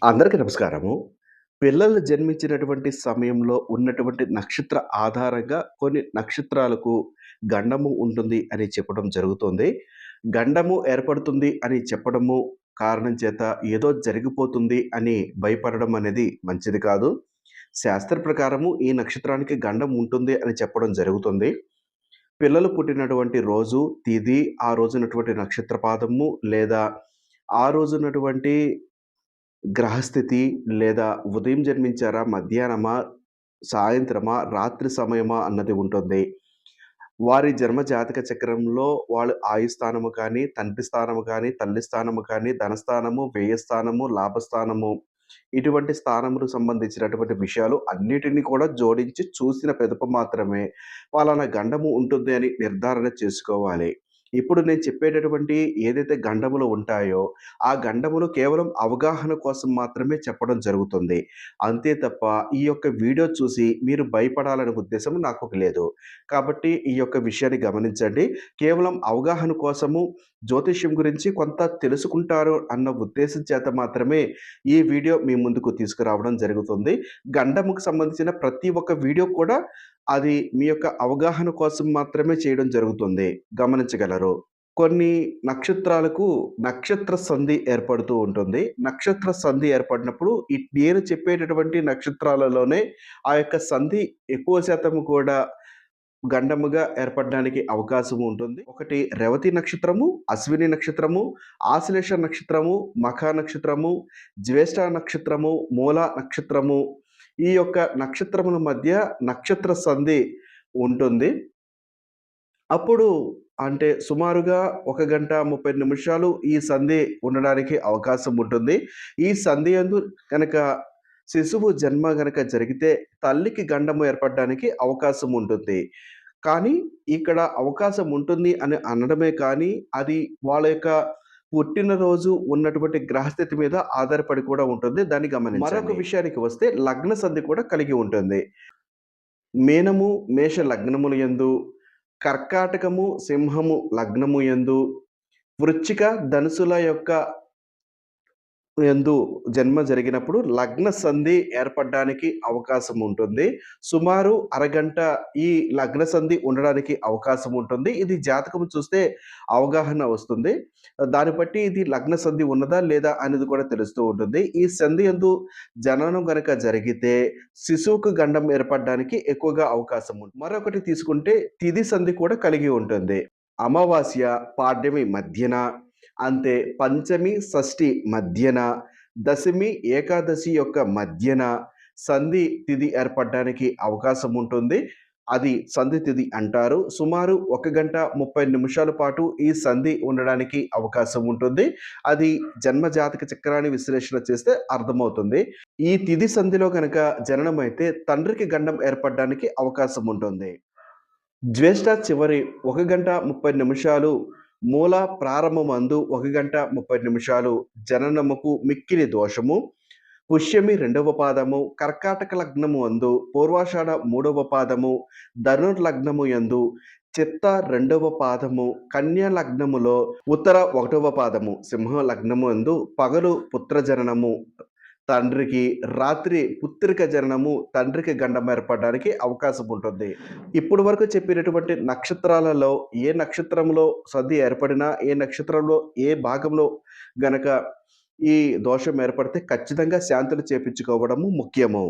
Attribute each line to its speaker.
Speaker 1: అందరికీ నమస్కారము. పిల్లలు జన్మించినటువంటి సమయంలో ఉన్నటువంటి నక్షత్ర ఆధారంగా కొన్ని నక్షత్రాలకు గండము ఉంటుంది అని చెప్పడం జరుగుతుంది. గండము ఏర్పడుతుంది అని చెప్పడము కారణం చేత ఏదో జరిగిపోతుంది అని భయపడడం అనేది మంచిది కాదు. శాస్త్ర ప్రకారము ఈ నక్షత్రానికి గండం ఉంటుంది అని చెప్పడం జరుగుతుంది. పిల్లలు పుట్టినటువంటి రోజు, తిథి, ఆ రోజునటువంటి నక్షత్ర పాదము లేదా ఆ రోజునటువంటి గ్రహస్థితి లేదా ఉదయం జన్మించారా? మధ్యాహ్నమా? సాయంత్రమా? రాత్రి సమయమా? అన్నది ఉంటుంది. వారి జన్మ జాతక చక్రంలో వాళ్ళు ఆయుస్థానము కానీ, తండ్రి స్థానము కానీ, తల్లి స్థానము కానీ, ధనస్థానము, వ్యయస్థానము, లాభస్థానము ఇటువంటి స్థానములకు సంబంధించినటువంటి విషయాలు అన్నిటిని కూడా జోడించి చూసిన పిదప మాత్రమే పలానా గండము ఉంటుంది అని నిర్ధారణ చేసుకోవాలి. ఇప్పుడు నేను చెప్పేటటువంటి ఏదైతే గండములు ఉంటాయో, ఆ గండములు కేవలం అవగాహన కోసం మాత్రమే చెప్పడం జరుగుతుంది. అంతే తప్ప ఈ యొక్క వీడియో చూసి మీరు భయపడాలనే ఉద్దేశం నాకు లేదు. కాబట్టి ఈ యొక్క విషయాన్ని గమనించండి. కేవలం అవగాహన కోసము జ్యోతిష్యం గురించి కొంత తెలుసుకుంటారు అన్న ఉద్దేశం చేత మాత్రమే ఈ వీడియో మీ ముందుకు తీసుకురావడం జరుగుతుంది. గండముకు సంబంధించిన ప్రతి ఒక్క వీడియో కూడా అది మీ యొక్క అవగాహన కోసం మాత్రమే చేయడం జరుగుతుంది. గమనించగలరు. కొన్ని నక్షత్రాలకు నక్షత్ర సంధి ఏర్పడుతూ ఉంటుంది. నక్షత్ర సంధి ఏర్పడినప్పుడు నేను చెప్పేటటువంటి నక్షత్రాలలోనే ఆ యొక్క సంధి ఎక్కువ శాతం కూడా గండముగా ఏర్పడడానికి అవకాశం ఉంటుంది. ఒకటి రేవతి నక్షత్రము, అశ్విని నక్షత్రము, ఆశ్లేష నక్షత్రము, మఖ నక్షత్రము, జ్యేష్ఠ నక్షత్రము, మూల నక్షత్రము. ఈ యొక్క నక్షత్రముల మధ్య నక్షత్ర సంధి ఉంటుంది. అప్పుడు అంటే సుమారుగా 1 గంట 30 నిమిషాలు ఈ సంధి ఉండడానికి అవకాశం ఉంటుంది. ఈ సంధి యందు గనక శిశువు జన్మ గనక జరిగితే తల్లికి గండము ఏర్పడడానికి అవకాశం ఉంటుంది. కానీ ఇక్కడ అవకాశం ఉంటుంది అని అనడమే కానీ, అది వాళ్ళ యొక్క పుట్టినరోజు ఉన్నటువంటి గ్రహస్థితి మీద ఆధారపడి కూడా ఉంటుంది. దాన్ని గమనించండి. మరొక విషయానికి వస్తే లగ్న సంధి కూడా కలిగి ఉంటుంది. మీనము, మేష లగ్నముల యందు, కర్కాటకము, సింహము లగ్నము యందు, వృశ్చిక, ధనుసుల యొక్క యందు జన్మ జరిగినప్పుడు లగ్న సంధి ఏర్పడడానికి అవకాశం ఉంటుంది. సుమారు అరగంట ఈ లగ్న సంధి ఉండడానికి అవకాశం ఉంటుంది. ఇది జాతకం చూస్తే అవగాహన వస్తుంది. దాన్ని బట్టి ఇది లగ్న సంధి ఉన్నదా? లేదా? అనేది కూడా తెలుస్తూ ఉంటుంది. ఈ సంధి యందు జననం గనక జరిగితే శిశువుకు గండం ఏర్పడడానికి ఎక్కువగా అవకాశం ఉంటుంది. మరొకటి తీసుకుంటే తిథి సంధి కూడా కలిగి ఉంటుంది. అమావాస్య, పాడ్యమి మధ్యన, అంతే పంచమి, షష్ఠి మధ్యన, దశమి, ఏకాదశి యొక్క మధ్యన సంధి తిథి ఏర్పడడానికి అవకాశం ఉంటుంది. అది సంధి తిథి అంటారు. సుమారు 1 గంట 30 నిమిషాల పాటు ఈ సంధి ఉండడానికి అవకాశం ఉంటుంది. అది జన్మ జాతక చక్రాన్ని విశ్లేషణ చేస్తే అర్థమవుతుంది. ఈ తిథి సంధిలో గనక జననమైతే తండ్రికి గండం ఏర్పడడానికి అవకాశం ఉంటుంది. జ్యేష్ఠ చివరి 1 గంట 30 నిమిషాలు, మూల ప్రారంభమందు 1 గంట 30 నిమిషాలు జననముకు మిక్కిలి దోషము. పుష్యమి 2వ పాదము, కర్కాటక లగ్నము అందు పూర్వాషాఢ 3వ పాదము, ధనుర్లగ్నము యందు చిత్త 2వ పాదము, కన్యా లగ్నములో ఉత్తర 1వ పాదము, సింహ లగ్నము యందు పగలు పుత్ర జననము తండ్రికి, రాత్రి పుత్రిక జననము తండ్రికి గండం ఏర్పడడానికి అవకాశం ఉంటుంది. ఇప్పుడు వరకు చెప్పినటువంటి నక్షత్రాలలో ఏ నక్షత్రంలో సంధి ఏర్పడినా, ఏ నక్షత్రంలో ఏ భాగంలో గనక ఈ దోషం ఏర్పడితే ఖచ్చితంగా శాంతులు చేపించుకోవడము ముఖ్యము.